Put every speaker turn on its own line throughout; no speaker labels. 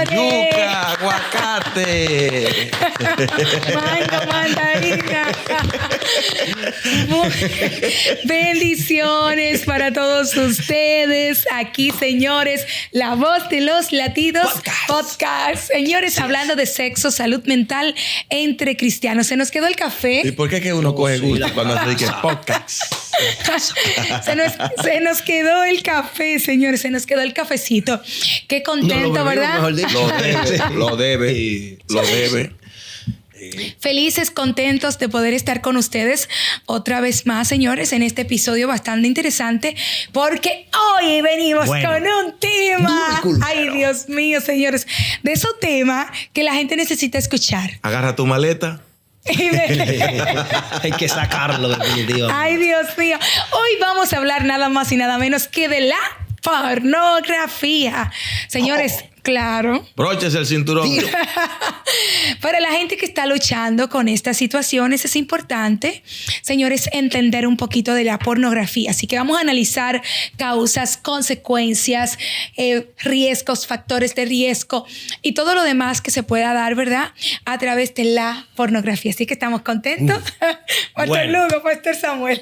Yuca, aguacate.
Mango, mandarina. Bendiciones para todos ustedes. Aquí, señores, la voz de los latidos podcast. Señores, hablando de sexo, salud mental entre cristianos. Se nos quedó el café.
¿Y por qué que uno coge gusto cuando hace que podcast?
Se nos quedó el café, señores. Se nos quedó el cafecito. Qué contento, ¿verdad?
Lo debe.
Felices, contentos de poder estar con ustedes otra vez más, señores, en este episodio bastante interesante, porque hoy venimos con un tema, ay Dios mío, señores, de esos temas que la gente necesita escuchar.
Agarra tu maleta.
Hay que sacarlo definitivamente.
Ay Dios mío, hoy vamos a hablar nada más y nada menos que de la pornografía. Señores, claro.
Bróchese el cinturón.
Para la gente que está luchando con estas situaciones es importante, señores, entender un poquito de la pornografía. Así que vamos a analizar causas, consecuencias, riesgos, factores de riesgo y todo lo demás que se pueda dar, ¿verdad? A través de la pornografía. Así que estamos contentos. Pastor Lugo, Pastor Samuel.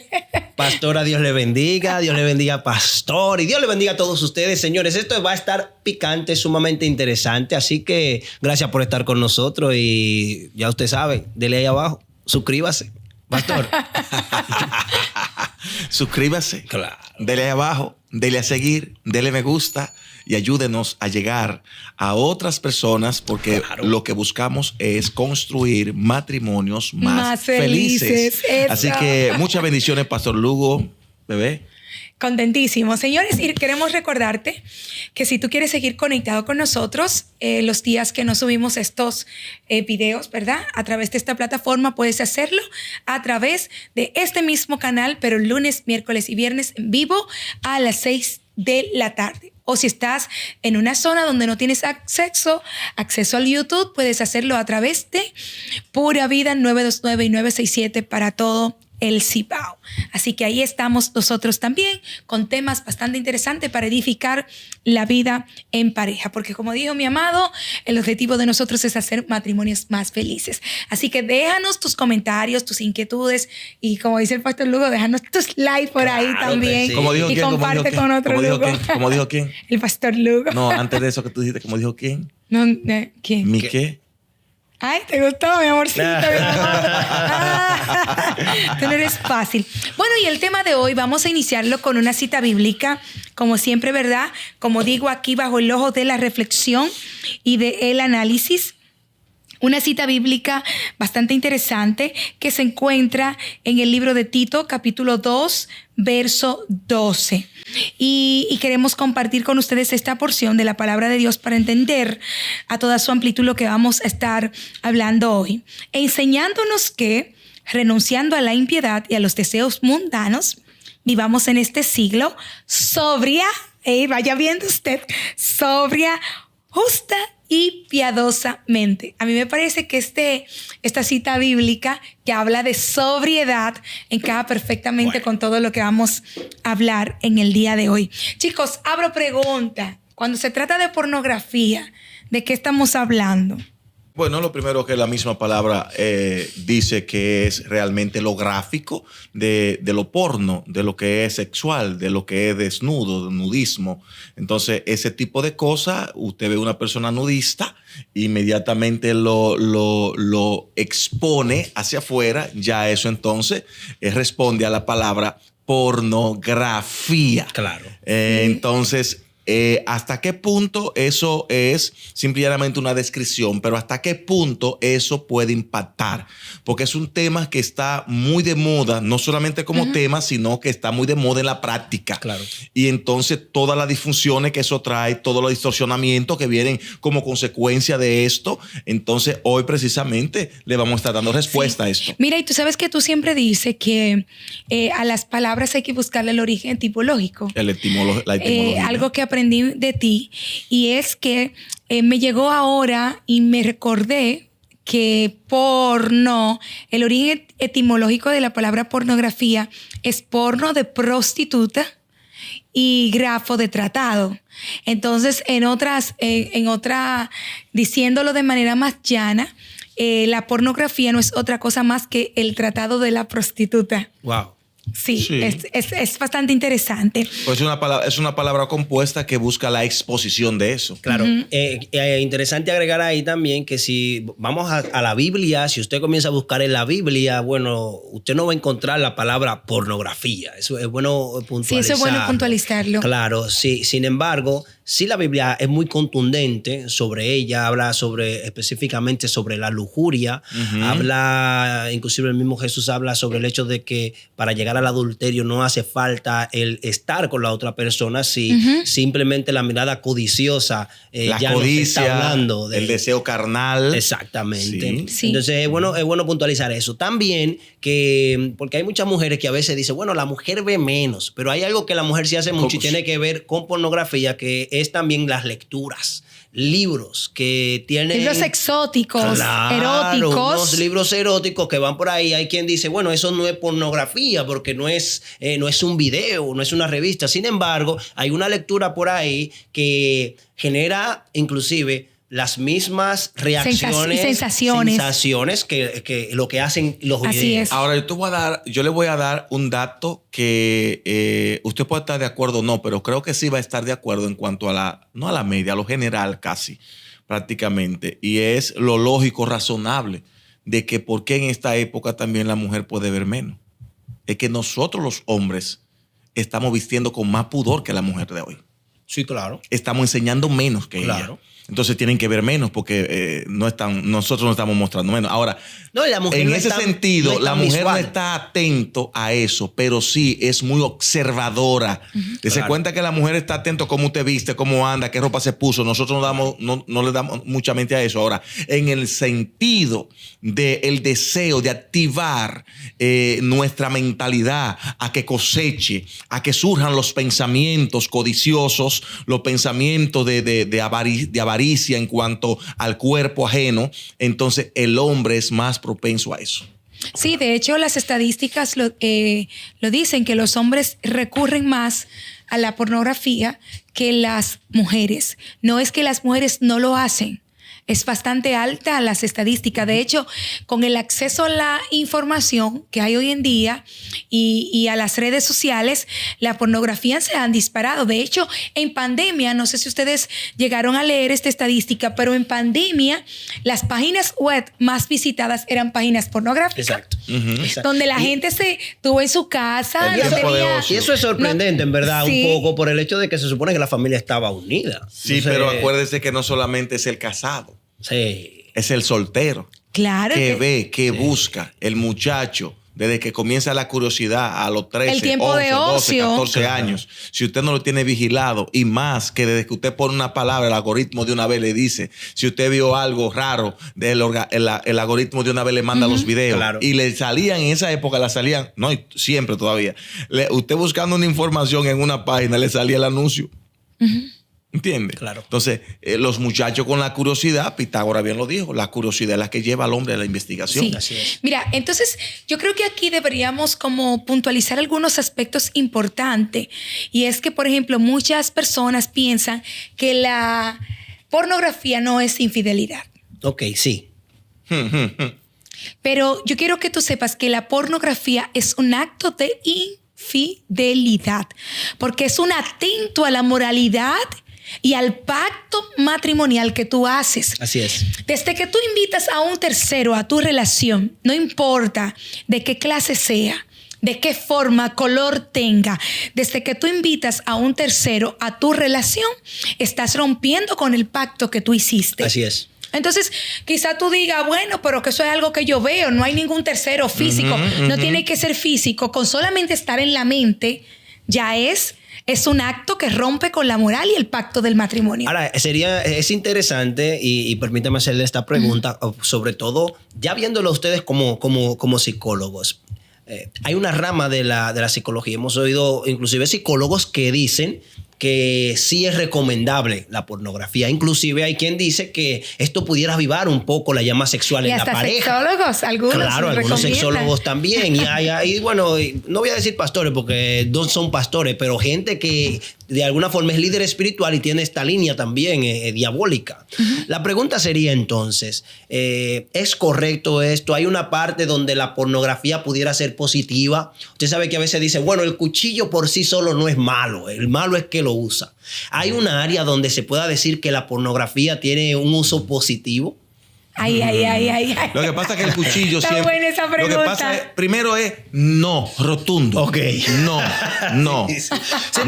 Pastora, Dios le bendiga, pastor, y Dios le bendiga a todos ustedes, señores. Esto va a estar picante, sumamente interesante, así que gracias por estar con nosotros y ya usted sabe, dele ahí abajo, suscríbase, pastor.
Suscríbase,
Claro.
Dele ahí abajo, dele a seguir, dele me gusta y ayúdenos a llegar a otras personas porque lo que buscamos es construir matrimonios más felices. Así que muchas bendiciones, Pastor Lugo, bebé.
Contentísimo. Señores, y queremos recordarte que si tú quieres seguir conectado con nosotros, los días que no subimos estos videos, ¿verdad? A través de esta plataforma puedes hacerlo a través de este mismo canal, pero lunes, miércoles y viernes en vivo a las 6 de la tarde. O si estás en una zona donde no tienes acceso al YouTube, puedes hacerlo a través de Pura Vida 929 y 967 para todo el Cibao. Así que ahí estamos nosotros también con temas bastante interesantes para edificar la vida en pareja. Porque como dijo mi amado, el objetivo de nosotros es hacer matrimonios más felices. Así que déjanos tus comentarios, tus inquietudes y como dice el Pastor Lugo, déjanos tus likes por ahí también.
Sí.
¿Cómo dijo
y
quién?
comparte con otro Lugo.
¿Cómo dijo quién?
El Pastor Lugo.
No, antes de eso que tú dijiste, ¿cómo dijo quién?
No, ¿quién?
¿Mi qué?
Ay, ¿te gustó, mi amorcito? Mi amor? Tú no eres fácil. Bueno, y el tema de hoy vamos a iniciarlo con una cita bíblica, como siempre, ¿verdad? Como digo, aquí bajo el ojo de la reflexión y del análisis. Una cita bíblica bastante interesante que se encuentra en el libro de Tito, capítulo 2, verso 12. Y queremos compartir con ustedes esta porción de la palabra de Dios para entender a toda su amplitud lo que vamos a estar hablando hoy. Enseñándonos que, renunciando a la impiedad y a los deseos mundanos, vivamos en este siglo sobria, vaya viendo usted, sobria, justa y piadosamente. A mí me parece que esta cita bíblica que habla de sobriedad encaja perfectamente con todo lo que vamos a hablar en el día de hoy. Chicos, abro pregunta. Cuando se trata de pornografía, ¿de qué estamos hablando?
Bueno, lo primero que la misma palabra dice que es realmente lo gráfico de lo porno, de lo que es sexual, de lo que es desnudo, nudismo. Entonces, ese tipo de cosas, usted ve una persona nudista, inmediatamente lo expone hacia afuera, ya eso entonces responde a la palabra pornografía.
Claro.
Entonces, ¿hasta qué punto eso es simplemente una descripción? Pero ¿hasta qué punto eso puede impactar? Porque es un tema que está muy de moda, no solamente como tema, sino que está muy de moda en la práctica.
Claro.
Y entonces todas las disfunciones que eso trae, todos los distorsionamientos que vienen como consecuencia de esto. Entonces hoy precisamente le vamos a estar dando respuesta a esto.
Mira, y tú sabes que tú siempre dices que a las palabras hay que buscarle el origen etimológico.
La etimología.
Algo que aprendí de ti, y es que me llegó ahora y me recordé que porno, el origen etimológico de la palabra pornografía es porno de prostituta y grafo de tratado. Entonces, diciéndolo de manera más llana, la pornografía no es otra cosa más que el tratado de la prostituta.
Wow.
Sí. Es bastante interesante.
Pues es una palabra compuesta que busca la exposición de eso.
Claro. Interesante agregar ahí también que si vamos a la Biblia, si usted comienza a buscar en la Biblia, bueno, usted no va a encontrar la palabra pornografía. Eso es bueno puntualizarlo.
Sí, eso es bueno puntualizarlo.
Claro, sí. Sin embargo, sí la Biblia es muy contundente sobre ella, habla específicamente sobre la lujuria, habla, inclusive el mismo Jesús habla sobre el hecho de que para llegar al adulterio no hace falta el estar con la otra persona, si simplemente la mirada codiciosa
la
ya
codicia,
nos está hablando
el deseo carnal.
Exactamente.
Sí.
Entonces es bueno puntualizar eso. También porque hay muchas mujeres que a veces dicen, bueno, la mujer ve menos, pero hay algo que la mujer sí hace mucho y tiene que ver con pornografía, que es también las lecturas. Libros que tienen...
Libros exóticos,
claro,
eróticos.
Unos libros eróticos que van por ahí. Hay quien dice, bueno, eso no es pornografía porque no es un video, no es una revista. Sin embargo, hay una lectura por ahí que genera inclusive las mismas reacciones, sensaciones que lo que hacen los videos.
Así es.
Ahora, yo le voy a dar un dato que usted puede estar de acuerdo o no, pero creo que sí va a estar de acuerdo en cuanto a no a la media, a lo general casi, prácticamente. Y es lo lógico, razonable, de que por qué en esta época también la mujer puede ver menos. Es que nosotros los hombres estamos vistiendo con más pudor que la mujer de hoy.
Sí, claro.
Estamos enseñando menos que ella. Entonces tienen que ver menos porque nosotros no estamos mostrando menos. Ahora,
la mujer
en ese sentido, la mujer no está atento a eso, pero sí es muy observadora. Dese cuenta que la mujer está atento a cómo usted viste, cómo anda, qué ropa se puso. Nosotros no le damos mucha mente a eso. Ahora, en el sentido del deseo de activar nuestra mentalidad a que coseche, a que surjan los pensamientos codiciosos, los pensamientos de avaricia en cuanto al cuerpo ajeno, entonces el hombre es más propenso a eso.
Sí, de hecho las estadísticas lo dicen, que los hombres recurren más a la pornografía que las mujeres. No es que las mujeres no lo hacen. Es bastante alta las estadísticas. De hecho, con el acceso a la información que hay hoy en día y a las redes sociales, la pornografía se han disparado. De hecho, en pandemia, no sé si ustedes llegaron a leer esta estadística, pero en pandemia las páginas web más visitadas eran páginas pornográficas.
Exacto.
Donde la gente se tuvo en su casa.
Y eso es sorprendente, en verdad, un poco por el hecho de que se supone que la familia estaba unida.
Sí, entonces, pero acuérdese que no solamente es el casado.
Sí.
Es el soltero.
Claro.
Que busca el muchacho desde que comienza la curiosidad a los 13,
el tiempo
11,
de
12,
ocio.
14 años. Si usted no lo tiene vigilado, y más que desde que usted pone una palabra, el algoritmo de una vez le dice, si usted vio algo raro, el algoritmo de una vez le manda los videos.
Claro.
Y le salían, en esa época no, siempre todavía. Usted buscando una información en una página, le salía el anuncio. ¿Entiende?
Claro.
Entonces, los muchachos con la curiosidad, Pitágoras bien lo dijo, la curiosidad es la que lleva al hombre a la investigación.
Sí.
Así es.
Mira, entonces yo creo que aquí deberíamos como puntualizar algunos aspectos importantes. Y es que, por ejemplo, muchas personas piensan que la pornografía no es infidelidad.
Ok, sí.
Pero yo quiero que tú sepas que la pornografía es un acto de infidelidad, porque es un atento a la moralidad y al pacto matrimonial que tú haces.
Así es.
Desde que tú invitas a un tercero a tu relación, no importa de qué clase sea, de qué forma, color tenga, desde que tú invitas a un tercero a tu relación, estás rompiendo con el pacto que tú hiciste.
Así es.
Entonces, quizá tú digas, bueno, pero que eso es algo que yo veo, no hay ningún tercero físico, no tiene que ser físico, con solamente estar en la mente ya es un acto que rompe con la moral y el pacto del matrimonio.
Ahora, es interesante y permítame hacerle esta pregunta, sobre todo ya viéndolo ustedes como psicólogos. Hay una rama de la psicología, hemos oído inclusive psicólogos que dicen que sí es recomendable la pornografía. Inclusive hay quien dice que esto pudiera avivar un poco la llama sexual en la pareja.
Y hasta sexólogos, algunos.
Claro, algunos sexólogos también. Y bueno, no voy a decir pastores porque no son pastores, pero gente que de alguna forma es líder espiritual y tiene esta línea también diabólica. La pregunta sería entonces, ¿es correcto esto? ¿Hay una parte donde la pornografía pudiera ser positiva? Usted sabe que a veces dice, bueno, el cuchillo por sí solo no es malo, el malo es que lo usa. ¿Hay una área donde se pueda decir que la pornografía tiene un uso positivo?
Ay.
Lo que pasa es que el cuchillo
Está
siempre...
buena esa pregunta.
Lo que pasa es, primero es no, rotundo.
Ok.
No.
Sí,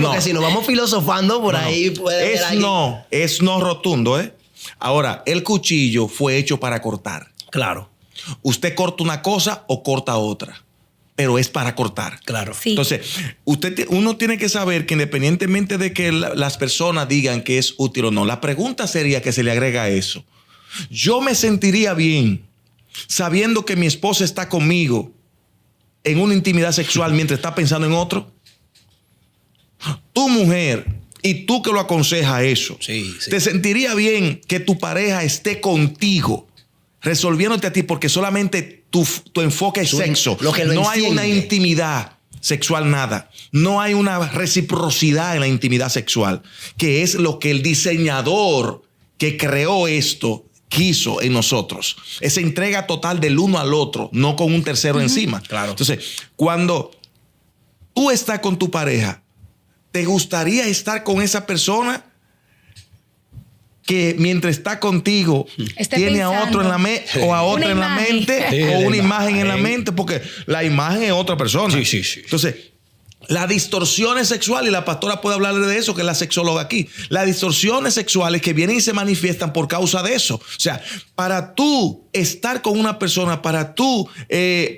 porque si nos vamos filosofando por ahí puede haber
es no rotundo, ¿eh? Ahora, el cuchillo fue hecho para cortar.
Claro.
Usted corta una cosa o corta otra, pero es para cortar.
Claro.
Sí.
Entonces, uno tiene que saber que independientemente de que las personas digan que es útil o no, la pregunta sería que se le agrega a eso. Yo me sentiría bien sabiendo que mi esposa está conmigo en una intimidad sexual mientras está pensando en otro. Tu mujer y tú que lo aconsejas eso,
Sí.
¿te sentiría bien que tu pareja esté contigo resolviéndote a ti porque solamente tu enfoque es sexo?
Lo que lo
no hay
enciende.
una intimidad sexual, nada. No hay una reciprocidad en la intimidad sexual, que es lo que el diseñador que creó esto quiso en nosotros. Esa entrega total del uno al otro, no con un tercero encima.
Claro.
Entonces, cuando tú estás con tu pareja, ¿te gustaría estar con esa persona que mientras está contigo tiene a otro en la mente o a otra en la mente o una imagen en la mente? Porque la imagen es otra persona.
Sí.
Entonces, las distorsiones sexuales, y la pastora puede hablarle de eso, que es la sexóloga aquí. Las distorsiones sexuales que vienen y se manifiestan por causa de eso. O sea, para tú estar con una persona, para tú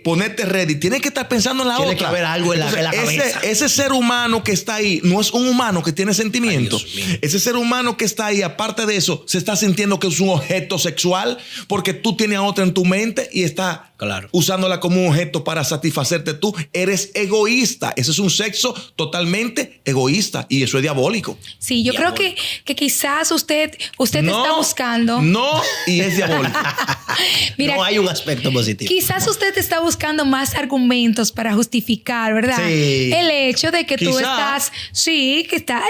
ponerte ready, tienes que estar pensando en la otra.
Tiene que haber algo en la cabeza.
Ese ser humano que está ahí no es un humano que tiene sentimientos.
Ay, Dios mío.
Ese ser humano que está ahí, aparte de eso, se está sintiendo que es un objeto sexual porque tú tienes a otra en tu mente y está usándola como un objeto para satisfacerte tú. Eres egoísta. Ese es un sexo totalmente egoísta y eso es diabólico.
Sí, yo creo que quizás usted está buscando.
No, y es diabólico.
Mira,
no hay un aspecto positivo.
Quizás usted está buscando más argumentos para justificar, ¿verdad?
Sí.
El hecho de que tú
Quizás.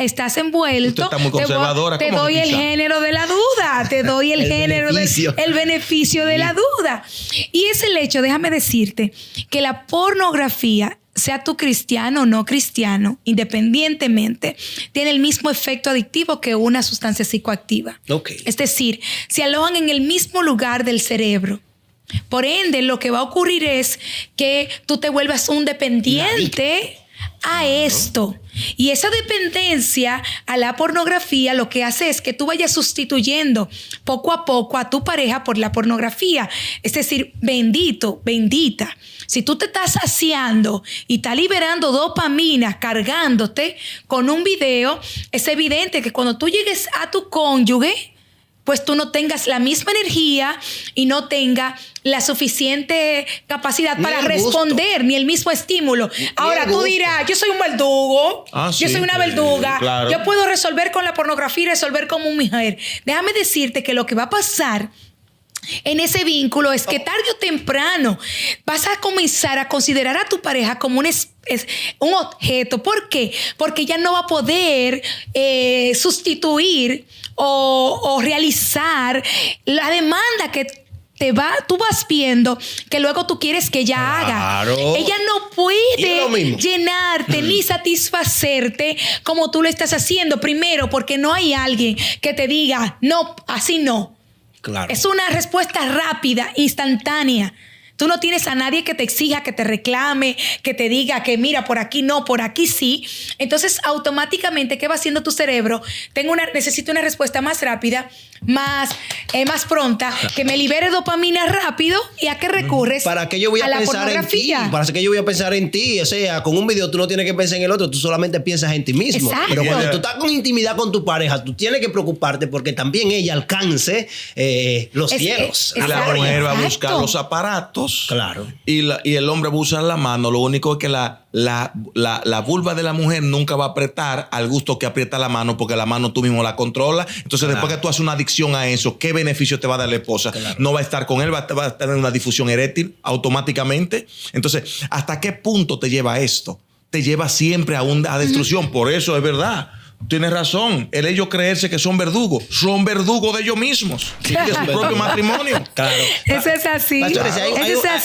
estás envuelto.
Usted está muy conservadora.
Te
¿Cómo
doy
que
el
quizás?
género de la duda. Te doy el beneficio de la duda. Y es el hecho, déjame decirte, que la pornografía, sea tú cristiano o no cristiano, independientemente, tiene el mismo efecto adictivo que una sustancia psicoactiva.
Ok.
Es decir, se alojan en el mismo lugar del cerebro. Por ende, lo que va a ocurrir es que tú te vuelvas un dependiente a esto. Y esa dependencia a la pornografía lo que hace es que tú vayas sustituyendo poco a poco a tu pareja por la pornografía. Es decir, bendita. Si tú te estás saciando y estás liberando dopamina, cargándote con un video, es evidente que cuando tú llegues a tu cónyuge, pues tú no tengas la misma energía y no tengas la suficiente capacidad para responder, ni el mismo estímulo. Ahora tú dirás, yo soy un verdugo, yo soy una verduga, claro. Yo puedo resolver con la pornografía y resolver como mujer. Déjame decirte que lo que va a pasar en ese vínculo es que tarde o temprano vas a comenzar a considerar a tu pareja como un objeto. ¿Por qué? Porque ella no va a poder sustituir o realizar la demanda que tú vas viendo que luego tú quieres que ella haga. Ella no puede llenarte ni satisfacerte como tú lo estás haciendo. Primero, porque no hay alguien que te diga, no, así no.
Claro.
Es una respuesta rápida, instantánea. Tú no tienes a nadie que te exija, que te reclame, que te diga que mira, por aquí no, por aquí sí. Entonces, automáticamente, ¿qué va haciendo tu cerebro? Necesito una respuesta más rápida, más pronta, que me libere dopamina rápido. ¿Y a qué recurres?
¿Para qué yo voy a pensar en ti? ¿Para qué yo voy a pensar en ti? O sea, con un video tú no tienes que pensar en el otro, tú solamente piensas en ti mismo.
Exacto.
Pero cuando tú estás con intimidad con tu pareja, tú tienes que preocuparte porque también ella alcance los cielos.
Y la mujer va a buscar los aparatos.
Claro.
Y el hombre va a usar la mano. Lo único es que la la vulva de la mujer nunca va a apretar al gusto que aprieta la mano, porque la mano tú mismo la controlas. Entonces, después que tú haces una adicción a eso, ¿qué beneficio te va a dar la esposa? No va a estar con él, va a tener una difusión eréctil automáticamente. Entonces, ¿hasta qué punto te lleva esto? Te lleva siempre a destrucción. Por eso es verdad. Tienes razón. El ellos creerse que son verdugos de ellos mismos y de su propio matrimonio.
Claro.
Eso es así.
Pastores,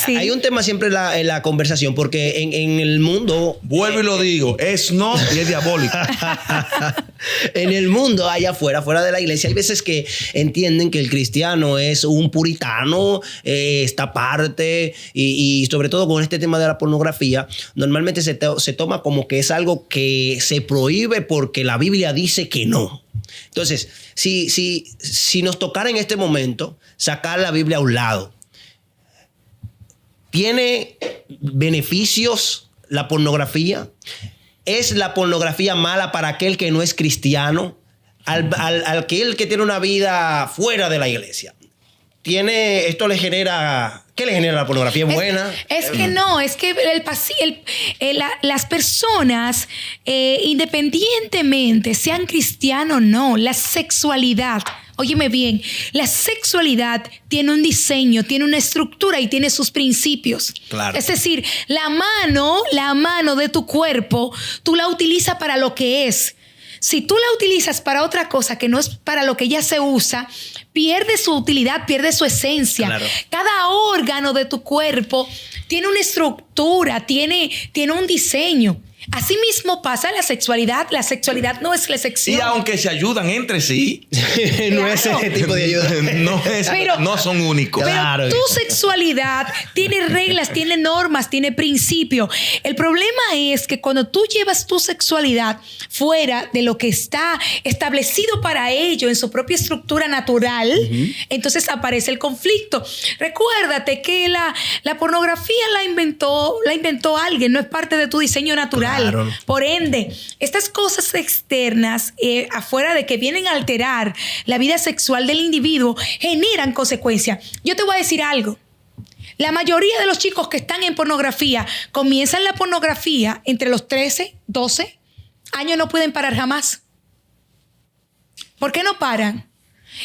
hay un tema siempre en la conversación, porque en el mundo...
Vuelvo y lo digo, es no y es diabólico.
En el mundo, allá afuera, fuera de la iglesia, hay veces que entienden que el cristiano es un puritano, esta aparte, y sobre todo con este tema de la pornografía, normalmente se toma como que es algo que se prohíbe porque la Biblia dice que no. Entonces, si nos tocara en este momento sacar la Biblia a un lado, ¿tiene beneficios la pornografía? ¿Es la pornografía mala para aquel que no es cristiano? Aquel que tiene una vida fuera de la iglesia. ¿Esto le genera... ¿Qué le genera la pornografía? ¿Es buena?
Es que no, es que las personas, independientemente sean cristianos o no, la sexualidad, óyeme bien, la sexualidad tiene un diseño, tiene una estructura y tiene sus principios.
Claro.
Es decir, la mano de tu cuerpo, tú la utilizas para lo que es. Si tú la utilizas para otra cosa que no es para lo que ya se usa, pierde su utilidad, pierde su esencia. Claro. Cada órgano de tu cuerpo tiene una estructura, tiene un diseño. Así mismo pasa la sexualidad. La sexualidad no es la sección.
Y aunque se ayudan entre sí,
no es ese tipo de ayuda.
No son únicos.
Pero
claro.
Tu sexualidad tiene reglas, tiene normas, tiene principios. El problema es que cuando tú llevas tu sexualidad fuera de lo que está establecido para ello en su propia estructura natural, entonces aparece el conflicto. Recuérdate que la pornografía la inventó alguien, no es parte de tu diseño natural. Claro. Por ende, estas cosas externas, afuera de que vienen a alterar la vida sexual del individuo, generan consecuencias. Yo te voy a decir algo. La mayoría de los chicos que están en pornografía comienzan la pornografía entre los 13, 12 años, no pueden parar jamás. ¿Por qué no paran?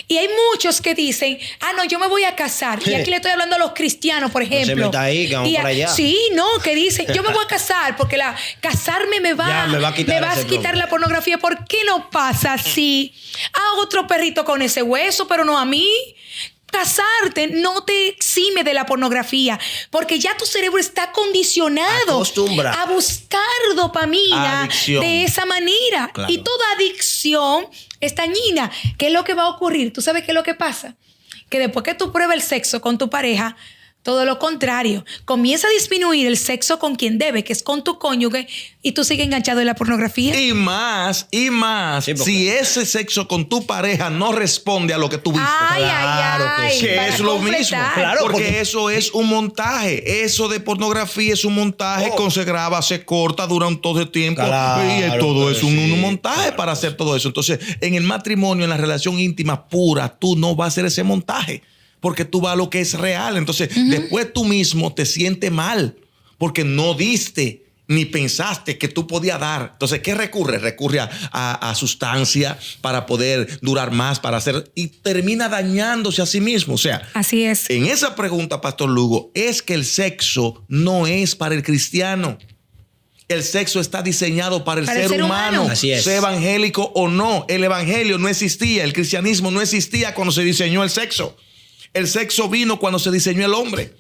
Y hay muchos que dicen, no, yo me voy a casar. Y aquí le estoy hablando a los cristianos, por ejemplo.
No se meta ahí, que vamos para allá.
Sí, no, que dicen, yo me voy a casar porque casarme me va a quitar la pornografía. ¿Por qué no pasa así? A otro perrito con ese hueso, pero no a mí. Casarte no te exime de la pornografía, porque ya tu cerebro está condicionado a buscar dopamina de esa manera. Claro. Y toda adicción es dañina. ¿Qué es lo que va a ocurrir? ¿Tú sabes qué es lo que pasa? Que después que tú pruebas el sexo con tu pareja, todo lo contrario, comienza a disminuir el sexo con quien debe, que es con tu cónyuge, y tú sigues enganchado en la pornografía.
Y más, sí, si ese sexo con tu pareja no responde a lo que tú viste. Que es lo mismo. Claro, porque eso es un montaje. Eso de pornografía es un montaje, se graba, se corta, dura todo el tiempo. Claro, y todo es un montaje para hacer todo eso. Entonces, en el matrimonio, en la relación íntima pura, tú no vas a hacer ese montaje, porque tú vas a lo que es real. Entonces, después tú mismo te sientes mal porque no diste ni pensaste que tú podías dar. Entonces, ¿qué recurre? Recurre a sustancia para poder durar más, para hacer... Y termina dañándose a sí mismo. O sea,
así es.
En esa pregunta, Pastor Lugo, es que el sexo no es para el cristiano. El sexo está diseñado para el ser humano.
Así es.
Sea evangélico o no. El evangelio no existía. El cristianismo no existía cuando se diseñó el sexo. El sexo vino cuando se diseñó el hombre.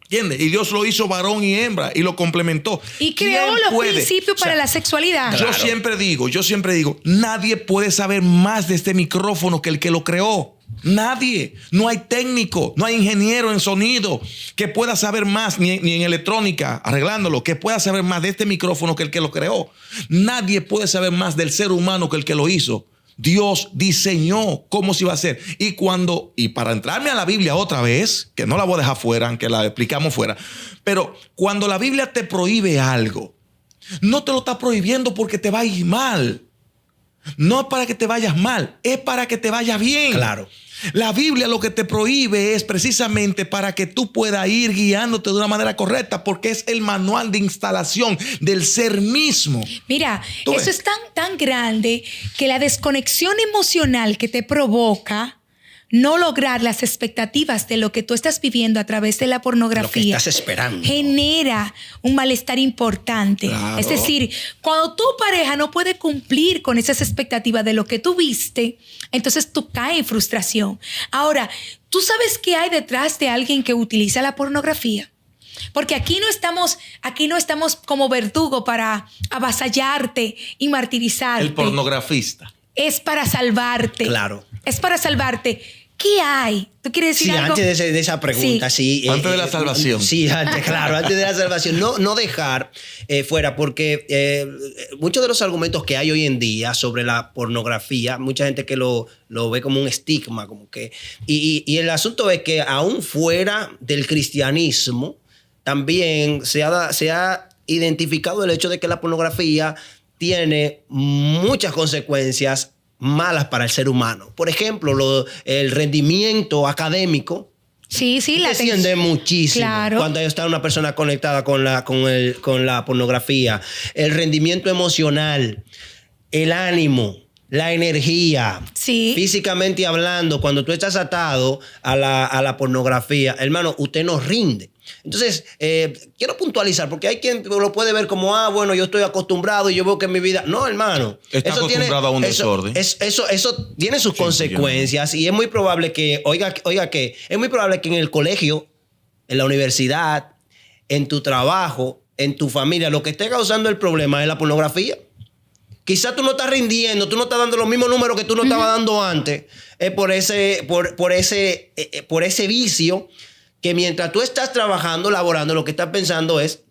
¿Entiendes? Y Dios lo hizo varón y hembra y lo complementó.
Y creó los principios para la sexualidad.
Yo siempre digo, nadie puede saber más de este micrófono que el que lo creó. Nadie. No hay técnico, no hay ingeniero en sonido que pueda saber más, ni en electrónica, arreglándolo, que pueda saber más de este micrófono que el que lo creó. Nadie puede saber más del ser humano que el que lo hizo. Dios diseñó cómo se iba a hacer. Y para entrarme a la Biblia otra vez, que no la voy a dejar fuera, aunque la explicamos fuera, pero cuando la Biblia te prohíbe algo, no te lo está prohibiendo porque te va a ir mal. No es para que te vayas mal, es para que te vaya bien.
Claro.
La Biblia lo que te prohíbe es precisamente para que tú puedas ir guiándote de una manera correcta, porque es el manual de instalación del ser mismo.
Mira, eso es tan grande que la desconexión emocional que te provoca no lograr las expectativas de lo que tú estás viviendo a través de la pornografía.
Lo que estás esperando.
Genera un malestar importante.
Claro.
Es decir, cuando tu pareja no puede cumplir con esas expectativas de lo que tú viste, entonces tú caes en frustración. Ahora, ¿tú sabes qué hay detrás de alguien que utiliza la pornografía? Porque aquí no estamos como verdugo para avasallarte y martirizarte.
El pornografista.
Es para salvarte.
Claro.
Es para salvarte. ¿Qué hay? ¿Tú quieres decir algo?
Antes de esa pregunta, sí.
Antes de la salvación.
Sí, antes de la salvación. No dejar fuera, porque muchos de los argumentos que hay hoy en día sobre la pornografía, mucha gente que lo ve como un estigma, como que... Y el asunto es que aún fuera del cristianismo, también se ha identificado el hecho de que la pornografía tiene muchas consecuencias malas para el ser humano. Por ejemplo, el rendimiento académico
Sí, la
desciende muchísimo.
Claro.
Cuando está una persona conectada con la pornografía. El rendimiento emocional, el ánimo, la energía.
Sí.
Físicamente hablando, cuando tú estás atado a la pornografía, hermano, usted no rinde. Entonces, quiero puntualizar, porque hay quien lo puede ver como, bueno, yo estoy acostumbrado y yo veo que en mi vida... No, hermano.
Está acostumbrado a un desorden.
Eso tiene sus consecuencias y es muy probable que, es muy probable que en el colegio, en la universidad, en tu trabajo, en tu familia, lo que esté causando el problema es la pornografía. Quizás tú no estás rindiendo, tú no estás dando los mismos números que tú no estabas dando antes, por ese vicio, que mientras tú estás trabajando, laborando, lo que estás pensando es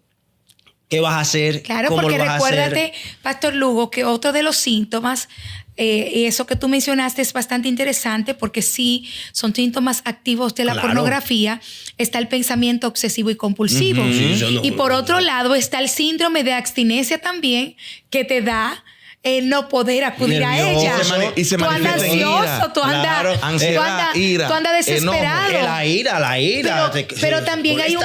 qué vas a hacer,
claro,
cómo
porque
lo vas a hacer.
recuérdate, Pastor Lugo, que otro de los síntomas, y eso que tú mencionaste es bastante interesante, porque sí son síntomas activos de la pornografía. Está el pensamiento obsesivo y compulsivo. Y por otro lado está el síndrome de abstinencia también, que te da no poder acudir
nervioso,
a ella.
Y se
tú andas ansioso, tú andas,
ansiedad, ira,
tú andas desesperado.
Enojo, la ira.
Pero también hay un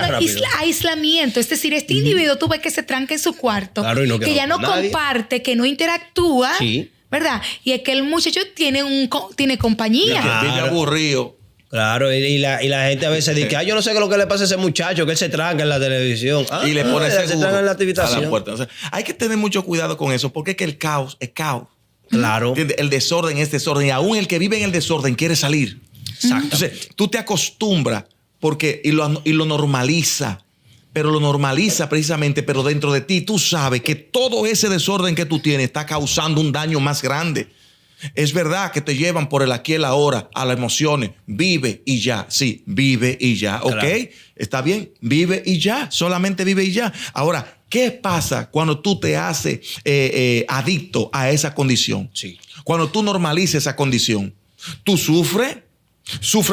aislamiento. Es decir, este individuo tú ves que se tranca en su cuarto, que ya no comparte, que no interactúa, ¿verdad? Y es que el muchacho tiene compañía.
Vive aburrido.
Claro, y la gente a veces dice, yo no sé qué es lo que le pasa a ese muchacho, que él se tranca en la televisión.
Y le pone seguro
se tranca en la
a la puerta. O sea, hay que tener mucho cuidado con eso, porque es que el caos es caos.
Claro.
¿Entiendes? El desorden es desorden. Y aún el que vive en el desorden quiere salir.
Exacto.
Entonces, tú te acostumbras y lo normaliza. Pero lo normaliza precisamente, pero dentro de ti tú sabes que todo ese desorden que tú tienes está causando un daño más grande. Es verdad que te llevan por el aquí y el ahora a las emociones. Vive y ya. Sí, vive y ya. ¿Ok? Claro. Está bien. Vive y ya. Solamente vive y ya. Ahora, ¿qué pasa cuando tú te haces adicto a esa condición?
Sí.
Cuando tú normalizas esa condición, tú sufren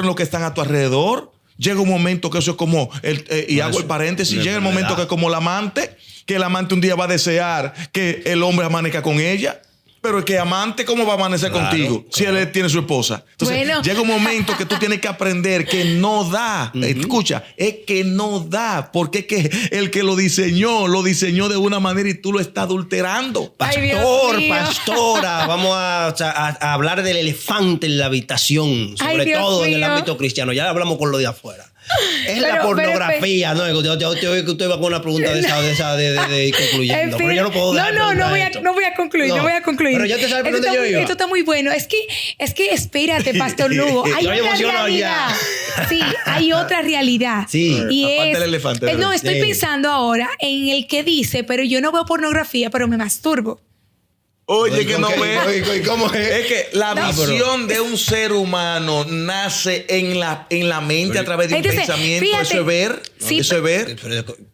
los que están a tu alrededor. Llega un momento que eso es como, hago el paréntesis, llega el momento que es como que el amante un día va a desear que el hombre amanezca con ella. Pero el que amante, ¿cómo va a amanecer contigo si él tiene su esposa? Entonces, llega un momento que tú tienes que aprender que no da. Escucha, es que no da. Porque es que el que lo diseñó de una manera y tú lo estás adulterando.
Pastora, vamos a hablar del elefante en la habitación, sobre todo en el ámbito cristiano. Ya hablamos con lo de afuera. Es la pornografía, ¿no? Yo oí que usted va con una pregunta de concluyendo. Pero yo no puedo dar.
No voy a concluir.
Pero ya te sabes por dónde yo iba.
Esto está muy bueno. Es que espérate, Pastor Lugo. Hay otra realidad. Sí, hay otra realidad.
Sí.
Y
aparte del elefante.
No, estoy pensando ahora en el que dice, pero yo no veo pornografía, pero me masturbo.
Oye, que no ve.
¿Cómo es?
Es que la visión de un ser humano nace en la mente a través de un pensamiento. Fíjate, eso es ver.
Sí,
eso es ver.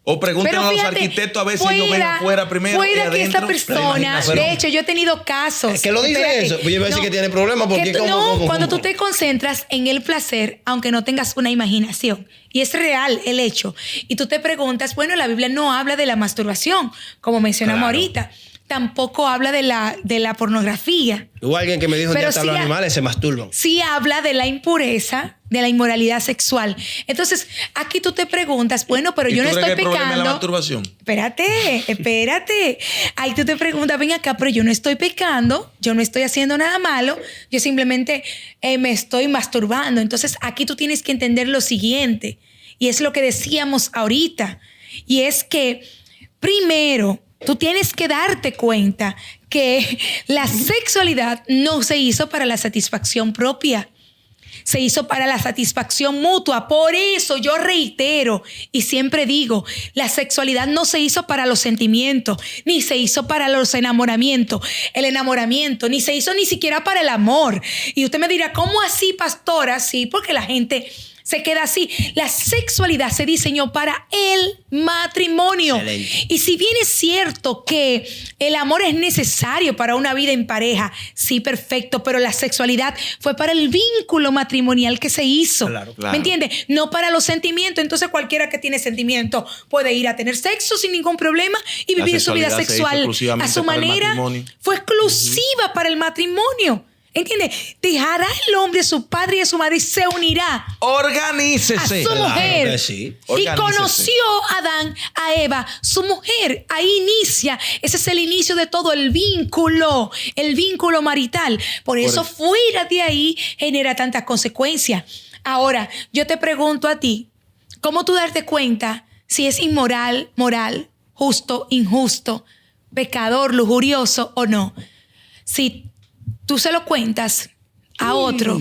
O pregúntenle a los arquitectos a ver si ellos ven afuera primero.
Fuera que esta persona, de hecho, yo he tenido casos.
¿Qué lo dice eso? Pues yo voy a decir que tiene problemas porque
cuando tú te concentras en el placer, aunque no tengas una imaginación, y es real el hecho, y tú te preguntas, bueno, la Biblia no habla de la masturbación, como mencionamos ahorita. tampoco habla de la pornografía.
Hubo alguien que me dijo que
Pero
hasta
sí
los animales se masturban.
Sí habla de la impureza, de la inmoralidad sexual. Entonces, aquí tú te preguntas, bueno, pero
¿Y
yo
tú
no
crees
estoy
que el problema es la
pecando.
masturbación?
Espérate. Ahí tú te preguntas, ven acá, pero yo no estoy pecando, yo no estoy haciendo nada malo, yo simplemente me estoy masturbando. Entonces, aquí tú tienes que entender lo siguiente, y es lo que decíamos ahorita, y es que primero tú tienes que darte cuenta que la sexualidad no se hizo para la satisfacción propia. Se hizo para la satisfacción mutua. Por eso yo reitero y siempre digo, la sexualidad no se hizo para los sentimientos, ni se hizo para los enamoramientos. El enamoramiento ni se hizo ni siquiera para el amor. Y usted me dirá, ¿cómo así, pastora? Sí, porque la gente se queda así. La sexualidad se diseñó para el matrimonio. Excelente. Y si bien es cierto que el amor es necesario para una vida en pareja, sí, perfecto, pero la sexualidad fue para el vínculo matrimonial que se hizo. Claro. ¿Me entiendes? No para los sentimientos. Entonces cualquiera que tiene sentimientos puede ir a tener sexo sin ningún problema y vivir su vida sexual a su manera. Fue exclusiva para el matrimonio. ¿Entiendes? Dejará el hombre a su padre y a su madre y se unirá.
Organícese.
A su mujer.
Claro que sí.
Y conoció a Adán, a Eva, su mujer. Ahí inicia. Ese es el inicio de todo el vínculo marital. Por eso fuera de ahí genera tantas consecuencias. Ahora, yo te pregunto a ti, ¿cómo tú darte cuenta si es inmoral, moral, justo, injusto, pecador, lujurioso o no? Si tú se lo cuentas a otro,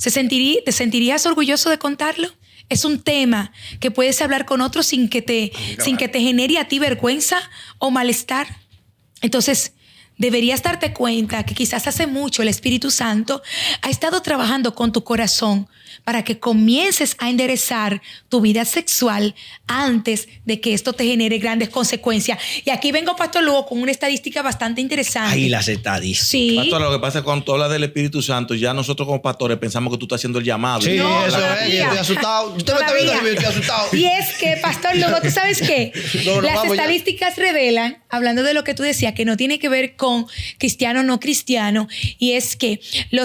¿te sentirías orgulloso de contarlo? Es un tema que puedes hablar con otro sin que te genere a ti vergüenza o malestar. Entonces, deberías darte cuenta que quizás hace mucho el Espíritu Santo ha estado trabajando con tu corazón para que comiences a enderezar tu vida sexual antes de que esto te genere grandes consecuencias. Y aquí vengo, Pastor Lugo, con una estadística bastante interesante.
Ay, las estadísticas.
Sí.
Pastor, lo que pasa es que cuando tú hablas del Espíritu Santo, ya nosotros como pastores pensamos que tú estás haciendo el llamado.
Sí,
No,
eso
todavía.
es. Yo estoy asustado. Usted me está viendo y yo estoy asustado.
Y es que, Pastor Lugo, ¿tú sabes qué? Las estadísticas revelan, hablando de lo que tú decías, que no tiene que ver con cristiano o no cristiano, y es que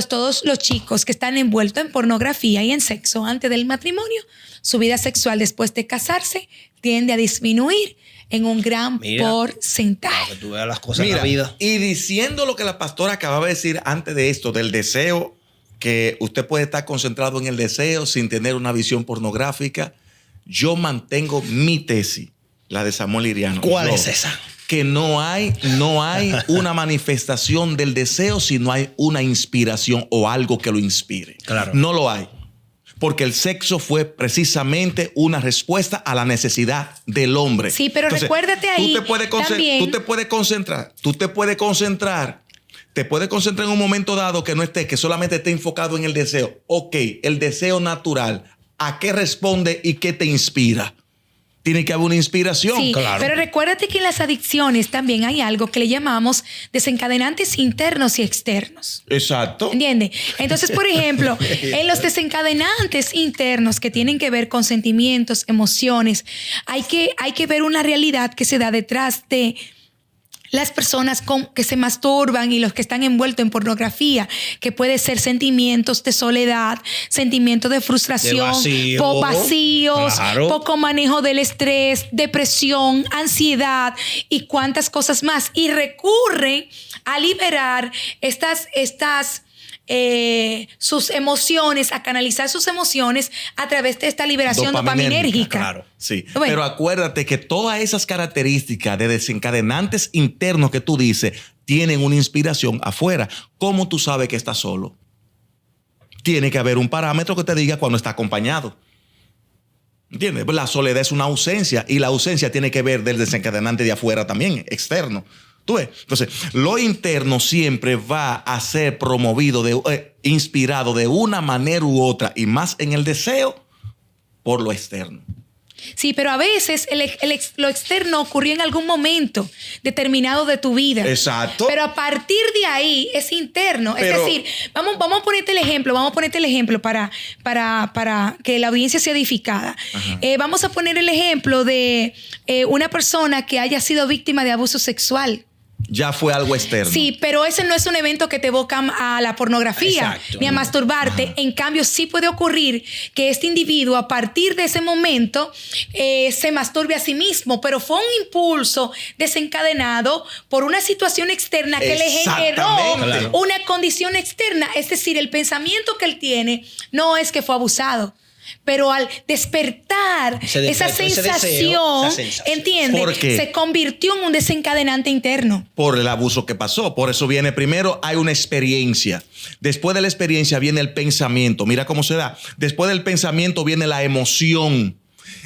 todos los chicos que están envueltos en pornografía y en sexo antes del matrimonio, su vida sexual después de casarse tiende a disminuir en un gran porcentaje.
Para que tú veas las cosas
Mira,
de la vida.
y diciendo lo que la pastora acababa de decir antes de esto, del deseo, que usted puede estar concentrado en el deseo sin tener una visión pornográfica, yo mantengo mi tesis, la de Samuel Liriano.
¿Cuál es esa?
Que no hay una manifestación del deseo si no hay una inspiración o algo que lo inspire.
Claro.
No lo hay. Porque el sexo fue precisamente una respuesta a la necesidad del hombre.
Sí, pero entonces, recuérdate ahí también.
Tú te puedes concentrar en un momento dado que solamente esté enfocado en el deseo. Ok, el deseo natural, ¿a qué responde y qué te inspira? Tiene que haber una inspiración.
Sí, claro. Pero recuérdate que en las adicciones también hay algo que le llamamos desencadenantes internos y externos.
Exacto.
¿Entiendes? Entonces, por ejemplo, en los desencadenantes internos que tienen que ver con sentimientos, emociones, hay que ver una realidad que se da detrás de las personas que se masturban y los que están envueltos en pornografía, que puede ser sentimientos de soledad, sentimientos de frustración, vacíos, claro, poco manejo del estrés, depresión, ansiedad y cuantas cosas más. Y recurren a liberar sus emociones, a canalizar sus emociones a través de esta liberación dopaminérgica.
Claro, sí. Bueno. Pero acuérdate que todas esas características de desencadenantes internos que tú dices tienen una inspiración afuera. ¿Cómo tú sabes que estás solo? Tiene que haber un parámetro que te diga cuando está acompañado. ¿Entiendes? La soledad es una ausencia y la ausencia tiene que ver del desencadenante de afuera también, externo. ¿Tú ves? Entonces, lo interno siempre va a ser promovido, inspirado de una manera u otra, y más en el deseo, por lo externo.
Sí, pero a veces lo externo ocurrió en algún momento determinado de tu vida.
Exacto.
Pero a partir de ahí es interno. Es decir, vamos a ponerte el ejemplo para que la audiencia sea edificada. Vamos a poner el ejemplo de una persona que haya sido víctima de abuso sexual.
Ya fue algo externo.
Sí, pero ese no es un evento que te evoca a la pornografía.
Exacto.
Ni a masturbarte. Ajá. En cambio, sí puede ocurrir que este individuo, a partir de ese momento, se masturbe a sí mismo, pero fue un impulso desencadenado por una situación externa que le generó una condición externa. Es decir, el pensamiento que él tiene no es que fue abusado, pero al despertar esa sensación, ¿entiendes? Se convirtió en un desencadenante interno.
Por el abuso que pasó. Por eso viene primero, hay una experiencia. Después de la experiencia viene el pensamiento. Mira cómo se da. Después del pensamiento viene la emoción.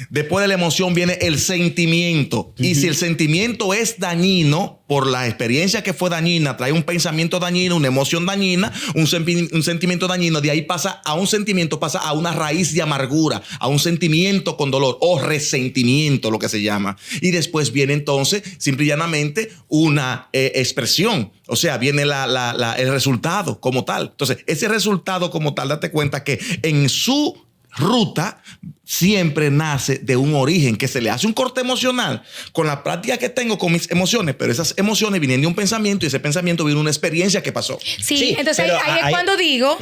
Después de la emoción viene el sentimiento. Y si el sentimiento es dañino, por la experiencia que fue dañina, trae un pensamiento dañino, una emoción dañina, un sentimiento dañino, de ahí pasa a un sentimiento, pasa a una raíz de amargura, a un sentimiento con dolor o resentimiento, lo que se llama. Y después viene entonces, simple y llanamente, una expresión. O sea, viene el resultado como tal. Entonces, ese resultado como tal, date cuenta que en su ruta siempre nace de un origen que se le hace un corte emocional con la práctica que tengo con mis emociones, pero esas emociones vienen de un pensamiento y ese pensamiento viene de una experiencia que pasó.
Sí, entonces ahí es cuando digo,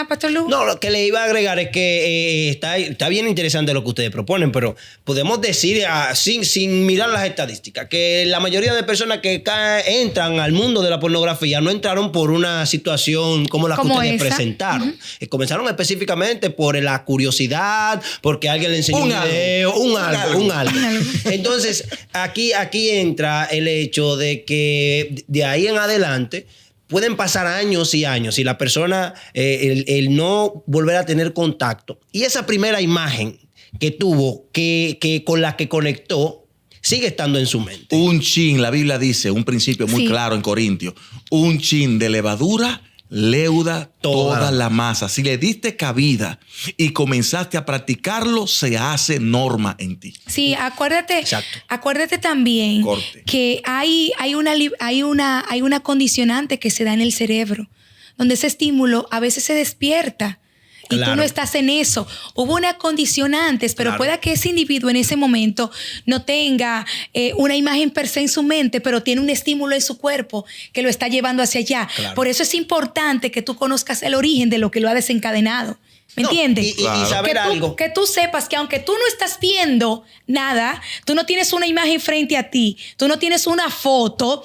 Pastor Lugo.
No, lo que le iba a agregar es que está bien interesante lo que ustedes proponen, pero podemos decir sin mirar las estadísticas que la mayoría de personas que entran al mundo de la pornografía no entraron por una situación como la que ustedes presentaron. Comenzaron específicamente por la curiosidad, porque alguien le enseñó un video, un algo. Entonces, aquí entra el hecho de que de ahí en adelante pueden pasar años y años y la persona, el no volver a tener contacto. Y esa primera imagen que tuvo, que con la que conectó, sigue estando en su mente.
Un chin, la Biblia dice, un principio muy claro en Corintios, un chin de levadura leuda toda la masa. Si le diste cabida y comenzaste a practicarlo, se hace norma en ti.
Sí, acuérdate también que hay una condicionante que se da en el cerebro, donde ese estímulo a veces se despierta. Y tú no estás en eso. Hubo una condición antes, pero pueda que ese individuo en ese momento no tenga una imagen per se en su mente, pero tiene un estímulo en su cuerpo que lo está llevando hacia allá. Por eso es importante que tú conozcas el origen de lo que lo ha desencadenado. ¿Me entiendes?
Y saber algo.
Que tú sepas que aunque tú no estás viendo nada, tú no tienes una imagen frente a ti, tú no tienes una foto.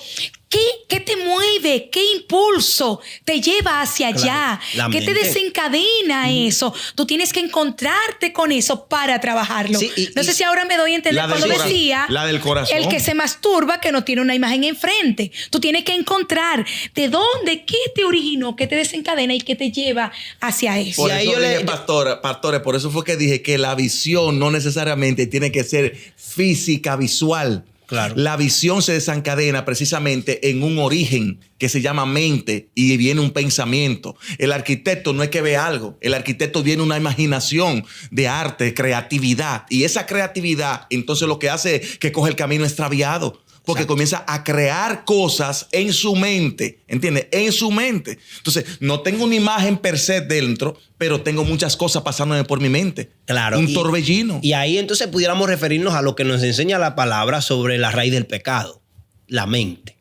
¿Qué te mueve? ¿Qué impulso te lleva hacia allá? ¿Qué te desencadena eso? Tú tienes que encontrarte con eso para trabajarlo. Sí, no sé si ahora me doy a entender cuando decía
la del corazón.
El que se masturba que no tiene una imagen enfrente. Tú tienes que encontrar de dónde, qué te originó, qué te desencadena y qué te lleva hacia eso.
Por eso dije, pastores, por eso fue que dije que la visión no necesariamente tiene que ser física, visual.
Claro.
La visión se desencadena precisamente en un origen que se llama mente y viene un pensamiento. El arquitecto no es que ve algo, el arquitecto viene una imaginación de arte, creatividad, y esa creatividad entonces lo que hace es que coge el camino extraviado. Porque comienza a crear cosas en su mente, ¿entiendes? En su mente. Entonces, no tengo una imagen per se dentro, pero tengo muchas cosas pasándome por mi mente.
Claro.
Un torbellino.
Y ahí entonces pudiéramos referirnos a lo que nos enseña la palabra sobre la raíz del pecado, la mente.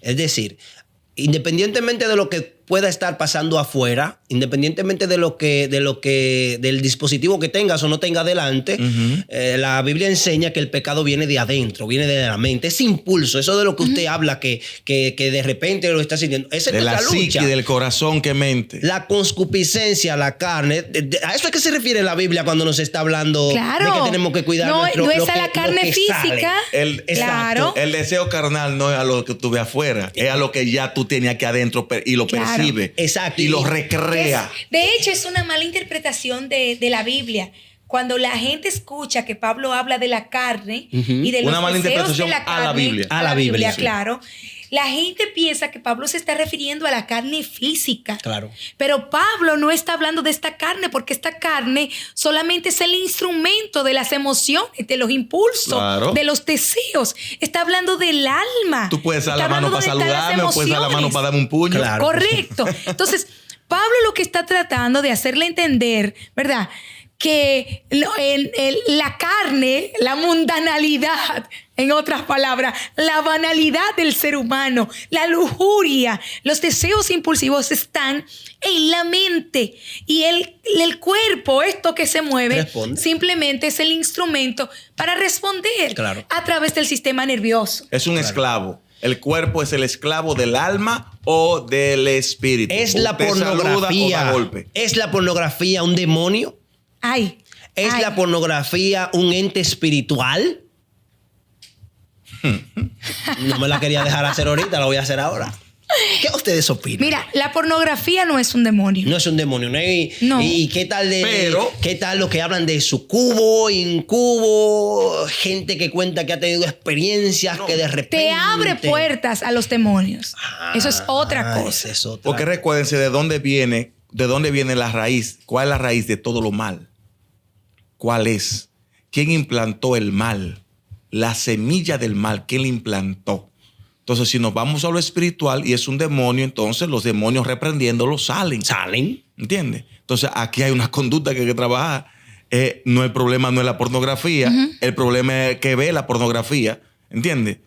Es decir, independientemente de lo que pueda estar pasando afuera, independientemente del dispositivo que tengas o no tengas delante, la Biblia enseña que el pecado viene de adentro, viene de la mente. Ese impulso, eso de lo que usted habla, que de repente lo está sintiendo, esa es la lucha.
Psique, del corazón que mente.
La concupiscencia, la carne, ¿a eso es que se refiere la Biblia cuando nos está hablando de que tenemos que cuidar
no es a la carne física.
El deseo carnal no es a lo que tú ves afuera, es a lo que ya tú tenías que adentro y lo percibes.
Exacto.
Y lo recrea.
De hecho, es una mala interpretación de la Biblia. Cuando la gente escucha que Pablo habla de la carne y de los deseos de la carne, a la Biblia, sí. Claro. La gente piensa que Pablo se está refiriendo a la carne física.
Claro.
Pero Pablo no está hablando de esta carne, porque esta carne solamente es el instrumento de las emociones, de los impulsos, de los deseos. Está hablando del alma.
Tú puedes dar la mano para saludarme o puedes dar la mano para darme un puño.
Claro.
Correcto. Entonces, Pablo lo que está tratando de hacerle entender, ¿verdad?, que la carne, la mundanalidad, En otras palabras, la banalidad del ser humano, la lujuria, los deseos impulsivos están en la mente. Y el cuerpo, esto que se mueve,
Responde.
simplemente es el instrumento para responder a través del sistema nervioso.
Es un esclavo. El cuerpo es el esclavo del alma o del espíritu.
¿Es la
Usted saluda o da
pornografía?
golpe.
¿Es la pornografía un demonio? ¿Es la pornografía un ente espiritual? No me la quería dejar hacer ahorita, la voy a hacer ahora. ¿Qué ustedes opinan?
Mira, la pornografía no es un demonio.
No es un demonio, ¿no?
No.
¿Y qué tal qué tal lo que hablan de sucubo, incubo, gente que cuenta que ha tenido experiencias que de repente
Te abre puertas a los demonios. Eso es otra cosa.
esa es otra.
Porque recuérdense de dónde viene la raíz. ¿Cuál es la raíz de todo lo mal? ¿Cuál es? ¿Quién implantó el mal? La semilla del mal, ¿quién la implantó? Entonces, si nos vamos a lo espiritual y es un demonio, entonces los demonios reprendiéndolo salen. ¿Entiendes? Entonces, aquí hay una conducta que hay que trabajar. El problema no es la pornografía, el problema es que ve la pornografía. ¿Entiendes?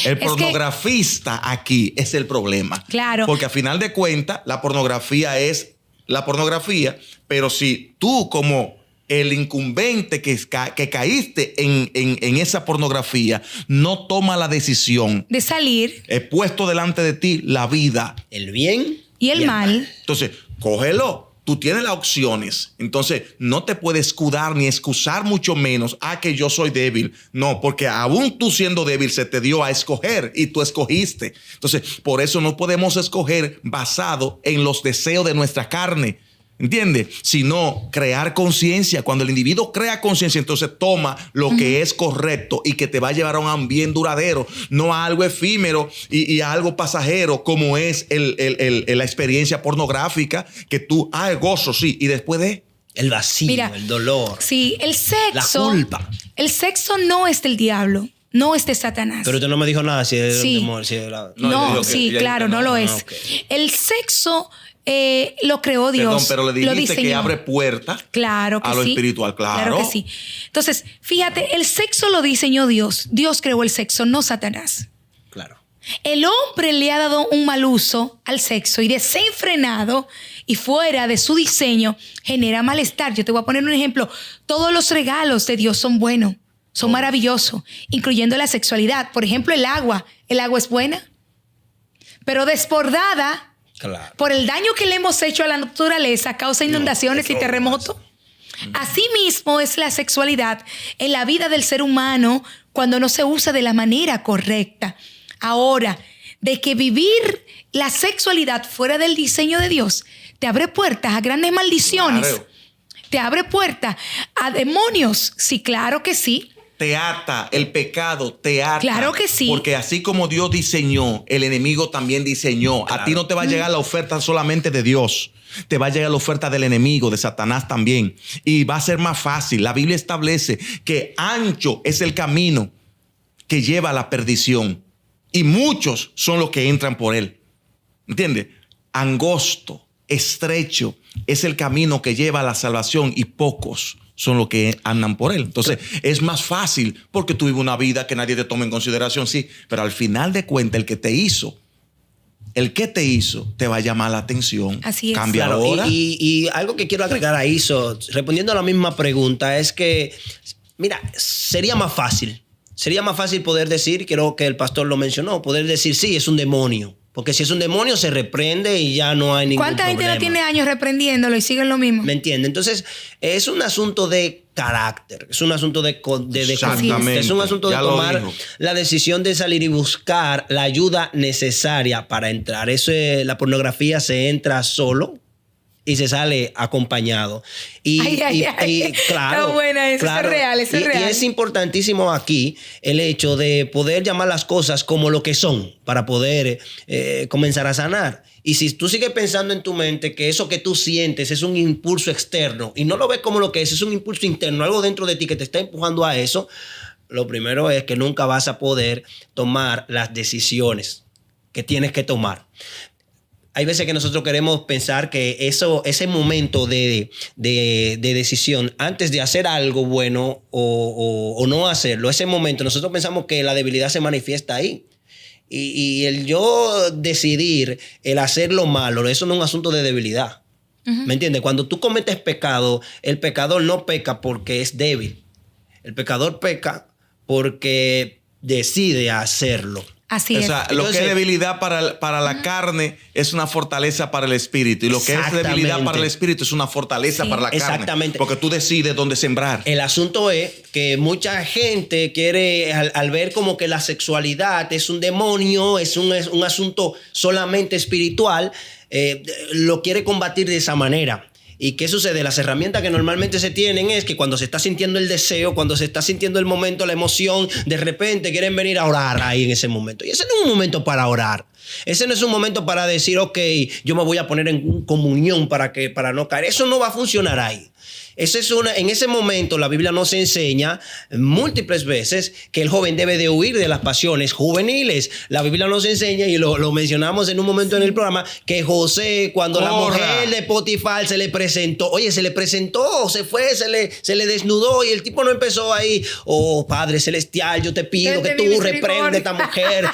El pornografista aquí es el problema.
Claro.
Porque a final de cuentas, la pornografía es la pornografía, pero si tú como el incumbente que caíste en esa pornografía no toma la decisión
de salir,
he puesto delante de ti la vida,
el bien
y el mal.
Entonces, cógelo. Tú tienes las opciones. Entonces, no te puedes escudar ni excusar mucho menos que yo soy débil. No, porque aún tú siendo débil se te dio a escoger y tú escogiste. Entonces, por eso no podemos escoger basado en los deseos de nuestra carne. ¿Entiendes? Sino crear conciencia. Cuando el individuo crea conciencia, entonces toma lo que es correcto y que te va a llevar a un bien duradero, no a algo efímero y a algo pasajero como es la experiencia pornográfica que tú, gozo, sí, y después de...
El vacío,
Mira,
el dolor.
Sí, el sexo...
La culpa.
El sexo no es del diablo, no es de Satanás.
Pero usted no me dijo nada si es
Sí.
demonio, si era...
No, sí, claro, no lo es.
Okay.
El sexo... lo creó Dios.
Perdón, pero le
lo
dijiste que
diseñó.
abre puertas
Claro que
a lo
sí.
espiritual, claro.
Claro que sí. Entonces, fíjate, el sexo lo diseñó Dios. Dios creó el sexo, no Satanás.
Claro.
El hombre le ha dado un mal uso al sexo y desenfrenado y fuera de su diseño genera malestar. Yo te voy a poner un ejemplo. Todos los regalos de Dios son buenos, son maravillosos, incluyendo la sexualidad. Por ejemplo, el agua. El agua es buena, pero desbordada...
Claro.
Por el daño que le hemos hecho a la naturaleza, causa inundaciones y terremotos. Asimismo es la sexualidad en la vida del ser humano cuando no se usa de la manera correcta. Ahora, de que vivir la sexualidad fuera del diseño de Dios te abre puertas a grandes maldiciones.
Claro.
Te abre puertas a demonios. Sí, claro que sí.
Te ata, el pecado te ata.
Claro que sí.
Porque así como Dios diseñó, el enemigo también diseñó.
Claro.
A ti no te va a llegar la oferta solamente de Dios. Te va a llegar la oferta del enemigo, de Satanás también. Y va a ser más fácil. La Biblia establece que ancho es el camino que lleva a la perdición. Y muchos son los que entran por él. ¿Entiendes? Angosto, estrecho, es el camino que lleva a la salvación y pocos son los que andan por él. Entonces, es más fácil porque tú vives una vida que nadie te toma en consideración, sí, pero al final de cuentas, el que te hizo te va a llamar la atención.
Así es.
Cambia
Claro,
ahora.
y algo que quiero agregar a eso, respondiendo a la misma pregunta, es que, mira, sería más fácil poder decir, creo que el pastor lo mencionó, poder decir, sí, es un demonio. Porque si es un demonio, se reprende y ya no hay ningún
¿Cuánta
problema.
gente no tiene años reprendiéndolo y siguen lo mismo?
¿Me entiende? Entonces, es un asunto de carácter, es un asunto de
Exactamente.
es un asunto de
Ya lo
tomar
dijo.
la decisión de salir y buscar la ayuda necesaria para entrar. La pornografía se entra solo y se sale acompañado. Y claro,
está buena esa,
claro,
es real, eso es real.
Y es importantísimo aquí el hecho de poder llamar las cosas como lo que son para poder comenzar a sanar. Y si tú sigues pensando en tu mente que eso que tú sientes es un impulso externo y no lo ves como lo que es un impulso interno, algo dentro de ti que te está empujando a eso, lo primero es que nunca vas a poder tomar las decisiones que tienes que tomar. hay veces que nosotros queremos pensar que ese momento de decisión, antes de hacer algo bueno o no hacerlo, ese momento, nosotros pensamos que la debilidad se manifiesta ahí. Y el yo decidir, el hacer lo malo, eso no es un asunto de debilidad. ¿Me entiendes? Cuando tú cometes pecado, el pecador no peca porque es débil. El pecador peca porque decide hacerlo.
Así
o
es.
sea, lo que es debilidad para la carne es una fortaleza para el espíritu. Y lo que es debilidad para el espíritu es una fortaleza para la carne.
Exactamente.
Porque tú decides dónde sembrar.
El asunto es que mucha gente quiere, al ver como que la sexualidad es un demonio, es un asunto solamente espiritual, lo quiere combatir de esa manera. ¿Y qué sucede? Las herramientas que normalmente se tienen es que cuando se está sintiendo el deseo, cuando se está sintiendo el momento, la emoción, de repente quieren venir a orar ahí en ese momento. Y ese no es un momento para orar. Ese no es un momento para decir, ok, yo me voy a poner en comunión para no caer. Eso no va a funcionar ahí. En ese momento la Biblia nos enseña múltiples veces que el joven debe de huir de las pasiones juveniles. La Biblia nos enseña, y lo mencionamos en un momento en el programa, que José, cuando la mujer de Potifar se le presentó, se fue, se le desnudó, y el tipo no empezó ahí, oh Padre Celestial, yo te pido que tú reprende a esta mujer,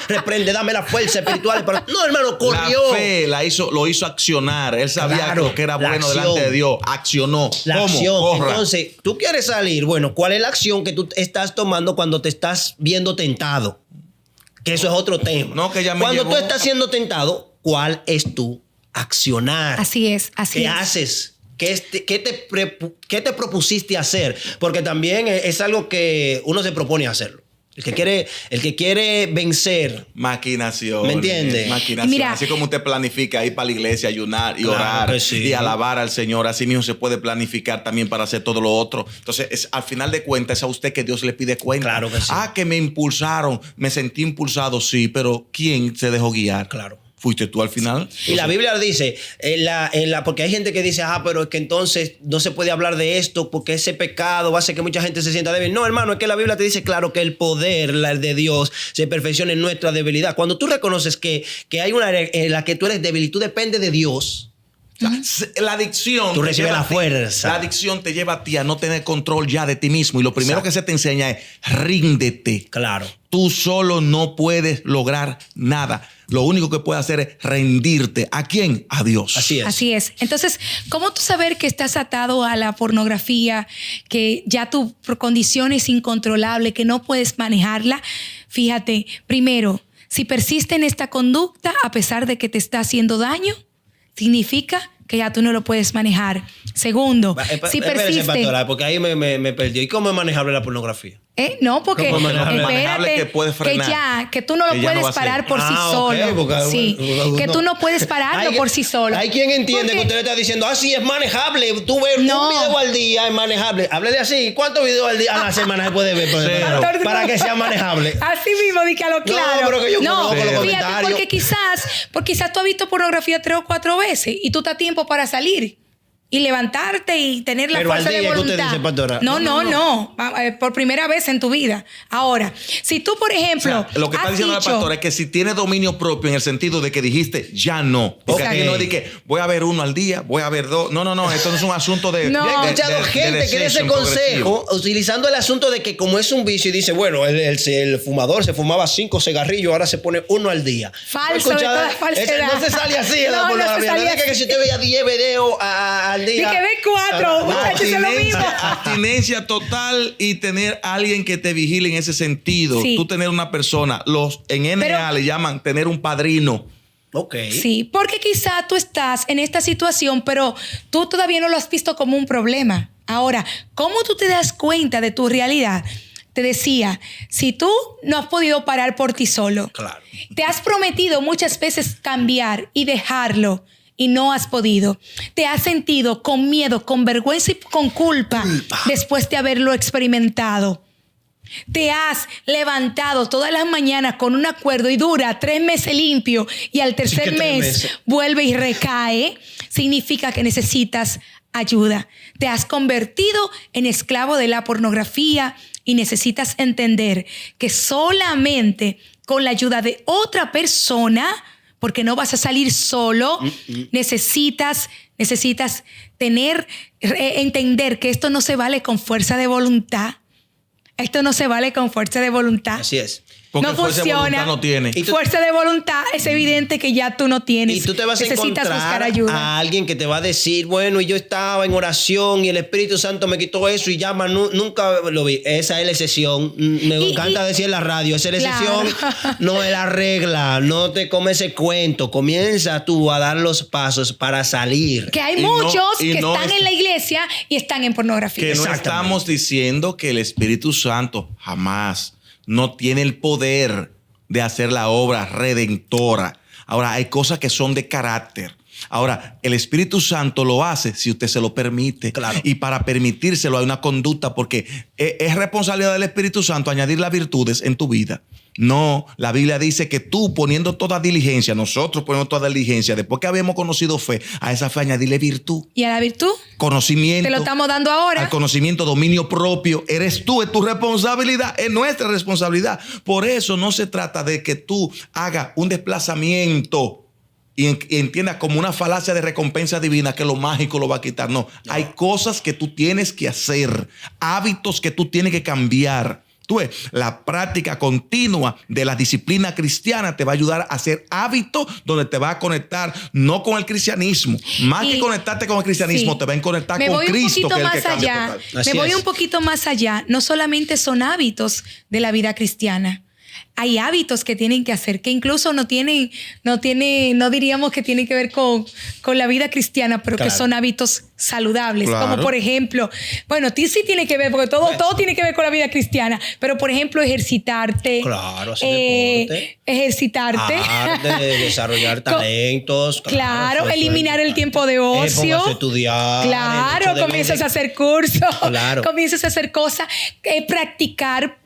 dame la fuerza espiritual. No, hermano, corrió.
La fe lo hizo accionar. Él sabía lo que era bueno delante de Dios. Accionó.
La acción. Entonces, tú quieres salir. Bueno, ¿cuál es la acción que tú estás tomando cuando te estás viendo tentado? Que eso es otro tema. Cuando tú estás siendo tentado, ¿cuál es tu accionar?
Así es.
¿Qué haces? ¿Qué te propusiste hacer? Porque también es algo que uno se propone hacerlo. El que quiere vencer.
Maquinación.
¿Me entiendes?
Maquinación. Mira, así como usted planifica ir para la iglesia, ayunar y orar y alabar al Señor, así mismo se puede planificar también para hacer todo lo otro. Entonces, al final de cuentas, es a usted que Dios le pide cuenta.
Claro que sí.
Que me impulsaron, me sentí impulsado, sí, pero ¿quién se dejó guiar?
Claro.
¿Fuiste tú al final?
Y la Biblia dice, porque hay gente que dice, pero es que entonces no se puede hablar de esto porque ese pecado va a hacer que mucha gente se sienta débil. No, hermano, es que la Biblia te dice claro que el poder de Dios se perfecciona en nuestra debilidad. Cuando tú reconoces que hay una área en la que tú eres débil y tú dependes de Dios,
la adicción.
Tú recibes la fuerza.
La adicción te lleva a ti a no tener control ya de ti mismo. Y lo primero que se te enseña es ríndete.
Claro.
Tú solo no puedes lograr nada. Lo único que puedes hacer es rendirte. ¿A quién? A Dios.
Así es.
Así es. Entonces, ¿cómo tú saber que estás atado a la pornografía, que ya tu condición es incontrolable, que no puedes manejarla? Fíjate, primero, si persiste en esta conducta a pesar de que te está haciendo daño, significa que ya tú no lo puedes manejar. Segundo, si persiste...
Pastora, porque ahí me perdió. ¿Y cómo es manejable la pornografía?
No, porque
manejable que puedes frenar.
que tú no lo puedes parar por sí solo. Que tú no puedes pararlo por sí solo.
Hay quien entiende que usted le está diciendo, sí, es manejable. Tú ves un video al día, es manejable. Hable de así. ¿Cuántos videos al día a la semana se puede ver? Para que sea manejable.
Así mismo, di que a lo claro.
No, pero que yo conozco los comentarios.
Porque quizás tú has visto pornografía 3 o 4 veces y tú estás a tiempo para salir y levantarte y tener la fuerza de voluntad.
¿Qué usted dice, pastora?
No. Por primera vez en tu vida. Ahora, si tú, por ejemplo,
lo que está diciendo la pastora es que si tiene dominio propio en el sentido de que dijiste ya no. Porque aquí no es de que voy a ver 1 al día, voy a ver 2. No. Esto no es un asunto de.
Yo he escuchado gente que de ese consejo, utilizando el asunto de que como es un vicio, y dice, bueno, el fumador se fumaba 5 cigarrillos, ahora se pone 1 al día.
Falso, de toda falsedad.
No se sale así en la pornografía. No es que si usted veía 10 videos al día.
Y que ve 4, muchachos, es lo mismo.
Abstinencia total y tener a alguien que te vigile en ese sentido. Sí. Tú tener una persona, en NA le llaman tener un padrino.
Ok.
Sí, porque quizá tú estás en esta situación, pero tú todavía no lo has visto como un problema. Ahora, ¿cómo tú te das cuenta de tu realidad? Te decía, si tú no has podido parar por ti solo,
claro,
te has prometido muchas veces cambiar y dejarlo, y no has podido. Te has sentido con miedo, con vergüenza y con culpa después de haberlo experimentado. Te has levantado todas las mañanas con un acuerdo y dura 3 meses limpio y al tercer mes vuelve y recae. Significa que necesitas ayuda. Te has convertido en esclavo de la pornografía y necesitas entender que solamente con la ayuda de otra persona porque no vas a salir solo. Necesitas entender que esto no se vale con fuerza de voluntad. Esto no se vale con fuerza de voluntad.
Así es.
Porque
no
fuerza de
funciona.
voluntad no tiene.
Fuerza de voluntad es evidente que ya tú no tienes.
Y tú te vas a
Necesitas buscar
encontrar
ayuda.
a alguien que te va a decir, bueno, yo estaba en oración y el Espíritu Santo me quitó eso y ya más nunca lo vi. Esa es la excepción. Me encanta decir en la radio, esa es la excepción, no es la regla. No te comes ese cuento. Comienza tú a dar los pasos para salir.
Que hay muchos que están en la iglesia y están en pornografía.
Que no estamos diciendo que el Espíritu Santo jamás no tiene el poder de hacer la obra redentora. Ahora, hay cosas que son de carácter. Ahora, el Espíritu Santo lo hace si usted se lo permite.
Claro.
Y para permitírselo hay una conducta, porque es responsabilidad del Espíritu Santo añadir las virtudes en tu vida. No, la Biblia dice que tú poniendo toda diligencia, nosotros poniendo toda diligencia, después que habíamos conocido fe, a esa fe añadirle virtud.
¿Y a la virtud?
Conocimiento.
Te lo estamos dando ahora.
Al conocimiento, dominio propio. Eres tú, es tu responsabilidad, es nuestra responsabilidad. Por eso no se trata de que tú hagas un desplazamiento y entiendas como una falacia de recompensa divina que lo mágico lo va a quitar. No, hay cosas que tú tienes que hacer, hábitos que tú tienes que cambiar. Tú ves, la práctica continua de la disciplina cristiana te va a ayudar a hacer hábitos donde te va a conectar no con el cristianismo. Más que conectarte con el cristianismo, te va a conectar con Cristo, que es el que cambia total.
Me voy un poquito más allá. No solamente son hábitos de la vida cristiana. Hay hábitos que tienen que hacer, que incluso no diríamos que tienen que ver con la vida cristiana, pero que son hábitos saludables.
Claro.
Como por ejemplo, bueno, sí tiene que ver, porque todo tiene que ver con la vida cristiana, pero por ejemplo, ejercitarte.
Claro, hacer deporte.
Ejercitarte.
Arte, desarrollar talentos.
Claro, eliminar el tiempo de ocio.
Póngase a estudiar.
Claro, comienzas a hacer cursos.
Claro.
Comienzas a hacer cosas. Practicar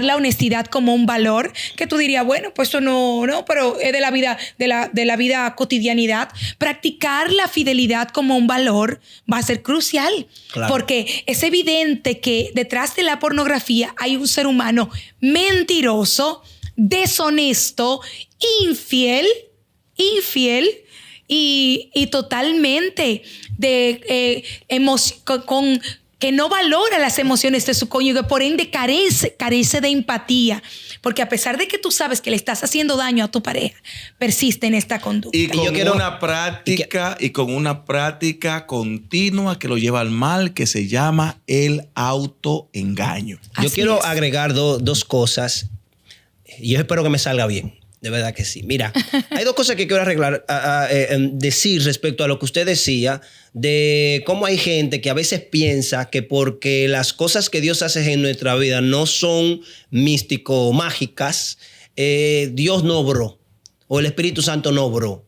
la honestidad como un valor, que tú dirías, bueno, pues eso no, pero es de la vida, de la vida cotidianidad. Practicar la fidelidad como un valor va a ser crucial. Claro. Porque es evidente que detrás de la pornografía hay un ser humano mentiroso, deshonesto, infiel y totalmente que no valora las emociones de su cónyuge, por ende carece de empatía, porque a pesar de que tú sabes que le estás haciendo daño a tu pareja, persiste en esta conducta.
Y con una práctica continua que lo lleva al mal, que se llama el autoengaño.
Yo quiero agregar dos cosas, y yo espero que me salga bien. De verdad que sí. Mira, hay dos cosas que quiero decir respecto a lo que usted decía, de cómo hay gente que a veces piensa que porque las cosas que Dios hace en nuestra vida no son místico-mágicas, Dios no obró o el Espíritu Santo no obró.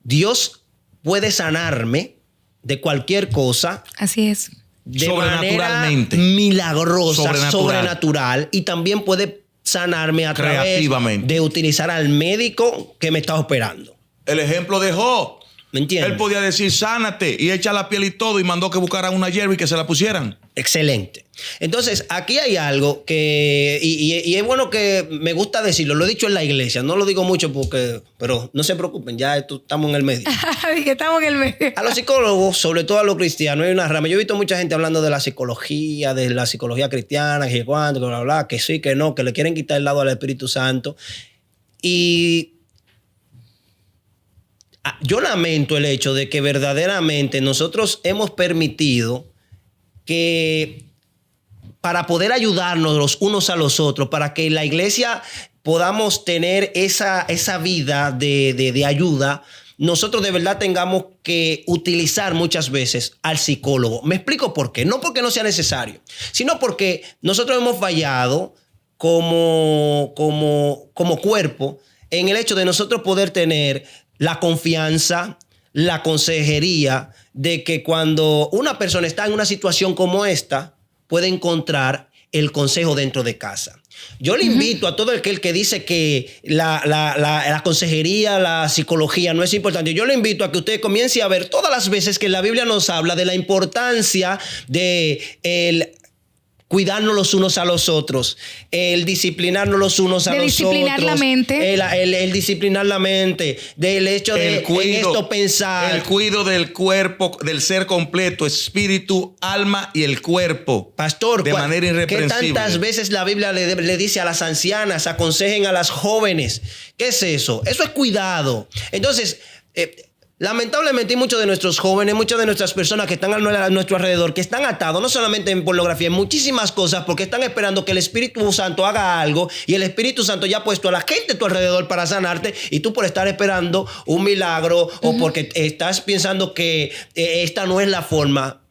Dios puede sanarme de cualquier cosa.
Así es.
De manera milagrosa, sobrenatural, y también puede sanarme a través de utilizar al médico que me está operando.
El ejemplo de Job.
¿Me entiendes?
Él podía decir, sánate, y echa la piel y todo, y mandó que buscaran una hierba y que se la pusieran.
Excelente. Entonces, aquí hay algo que, y es bueno que me gusta decirlo, lo he dicho en la iglesia, no lo digo mucho pero no se preocupen, ya estamos en el medio.
Estamos en el medio.
A los psicólogos, sobre todo a los cristianos, hay una rama. Yo he visto mucha gente hablando de la psicología cristiana, que cuánto, que bla, bla, que sí, que no, que le quieren quitar el lado al Espíritu Santo. Y yo lamento el hecho de que verdaderamente nosotros hemos permitido que para poder ayudarnos los unos a los otros, para que en la iglesia podamos tener esa vida de ayuda, nosotros de verdad tengamos que utilizar muchas veces al psicólogo. Me explico por qué. No porque no sea necesario, sino porque nosotros hemos fallado como cuerpo en el hecho de nosotros poder tener la confianza, la consejería de que cuando una persona está en una situación como esta, puede encontrar el consejo dentro de casa. Yo le invito a todo aquel que dice que la consejería, la psicología no es importante. Yo le invito a que usted comience a ver todas las veces que la Biblia nos habla de la importancia de cuidarnos los unos a los otros, el disciplinarnos los unos a los otros.
Disciplinar la mente.
El disciplinar la mente, del hecho de en esto pensar.
El cuidado del cuerpo, del ser completo, espíritu, alma y el cuerpo.
Pastor,
de manera irreprensible.
¿Qué tantas veces la Biblia le dice a las ancianas, aconsejen a las jóvenes? ¿Qué es eso? Eso es cuidado. Entonces, lamentablemente hay muchos de nuestros jóvenes, muchas de nuestras personas que están a nuestro alrededor, que están atados no solamente en pornografía, en muchísimas cosas, porque están esperando que el Espíritu Santo haga algo y el Espíritu Santo ya ha puesto a la gente a tu alrededor para sanarte y tú por estar esperando un milagro o porque estás pensando que esta no es la forma,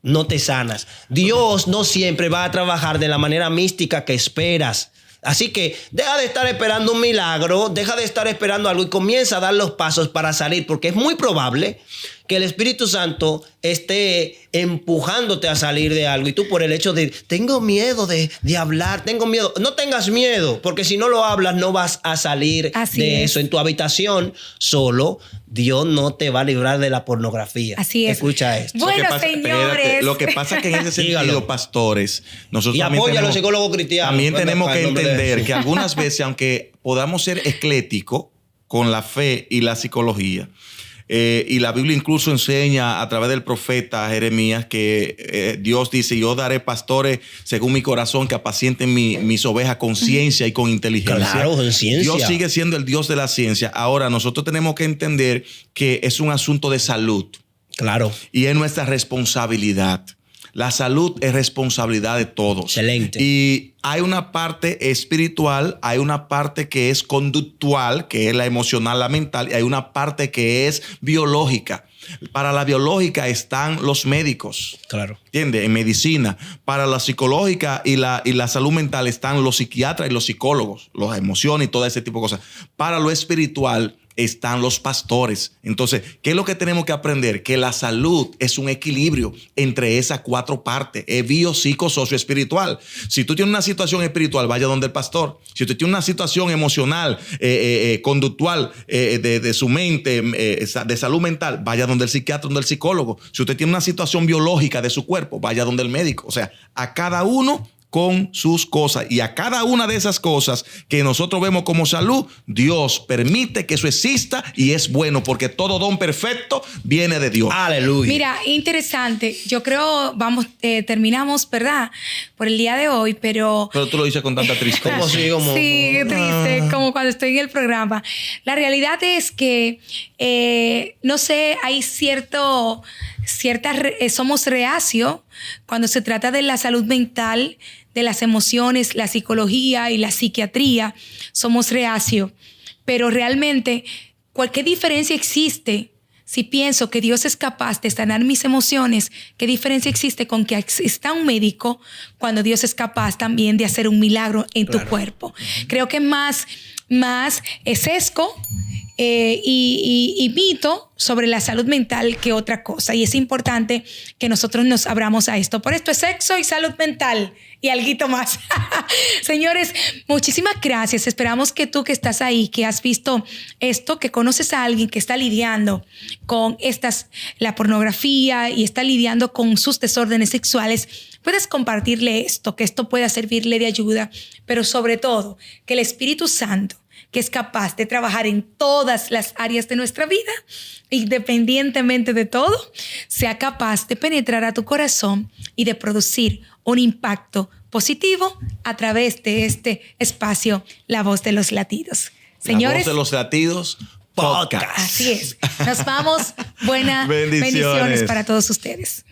no te sanas. Dios no siempre va a trabajar de la manera mística que esperas. Así que deja de estar esperando un milagro, deja de estar esperando algo y comienza a dar los pasos para salir, porque es muy probable que el Espíritu Santo esté empujándote a salir de algo y tú por el hecho de tengo miedo de hablar, tengo miedo. No tengas miedo, porque si no lo hablas no vas a salir de eso. En tu habitación solo, Dios no te va a librar de la pornografía.
Así es.
Escucha esto.
Bueno, señores.
Lo que pasa es que en ese sentido, pastores, nosotros
y apoya a los psicólogos cristianos.
También tenemos que entender que algunas veces, aunque podamos ser ecléticos con la fe y la psicología, y la Biblia incluso enseña a través del profeta Jeremías que Dios dice, yo daré pastores según mi corazón que apacienten mis ovejas con ciencia y con inteligencia.
Claro, con ciencia.
Dios sigue siendo el Dios de la ciencia. Ahora, nosotros tenemos que entender que es un asunto de salud.
Claro.
Y es nuestra responsabilidad. La salud es responsabilidad de todos.
Excelente.
Y hay una parte espiritual, hay una parte que es conductual, que es la emocional, la mental, y hay una parte que es biológica. Para la biológica están los médicos.
Claro.
¿Entiendes? En medicina. Para la psicológica y la salud mental están los psiquiatras y los psicólogos, las emociones y todo ese tipo de cosas. Para lo espiritual están los pastores. Entonces, ¿qué es lo que tenemos que aprender? Que la salud es un equilibrio entre esas cuatro partes. Es bio, psico, socio, espiritual. Si tú tienes una situación espiritual, vaya donde el pastor. Si tú tienes una situación emocional, conductual, de su mente, de salud mental, vaya donde el psiquiatra, donde el psicólogo. Si usted tiene una situación biológica de su cuerpo, vaya donde el médico. O sea, a cada uno con sus cosas, y a cada una de esas cosas que nosotros vemos como salud, Dios permite que eso exista y es bueno, porque todo don perfecto viene de Dios.
Aleluya.
Mira, interesante. Yo creo, terminamos, ¿verdad? Por el día de hoy, pero
tú lo dices con tanta tristeza.
Sí, qué triste, como cuando estoy en el programa. La realidad es que, no sé, hay somos reacios cuando se trata de la salud mental, de las emociones, la psicología y la psiquiatría. Somos reacios. Pero realmente, ¿qué diferencia existe si pienso que Dios es capaz de sanar mis emociones? ¿Qué diferencia existe con que exista un médico cuando Dios es capaz también de hacer un milagro en tu cuerpo? Creo que más es sesgo y mito sobre la salud mental que otra cosa. Y es importante que nosotros nos abramos a esto. Por esto es sexo y salud mental y alguito más. Señores, muchísimas gracias. Esperamos que tú que estás ahí, que has visto esto, que conoces a alguien que está lidiando con la pornografía y está lidiando con sus desórdenes sexuales, puedes compartirle esto, que esto pueda servirle de ayuda, pero sobre todo que el Espíritu Santo, que es capaz de trabajar en todas las áreas de nuestra vida, independientemente de todo, sea capaz de penetrar a tu corazón y de producir un impacto positivo a través de este espacio, La Voz de los Latidos. Señores,
La Voz de los Latidos Podcast.
Así es. Nos vamos. Buenas bendiciones para todos ustedes.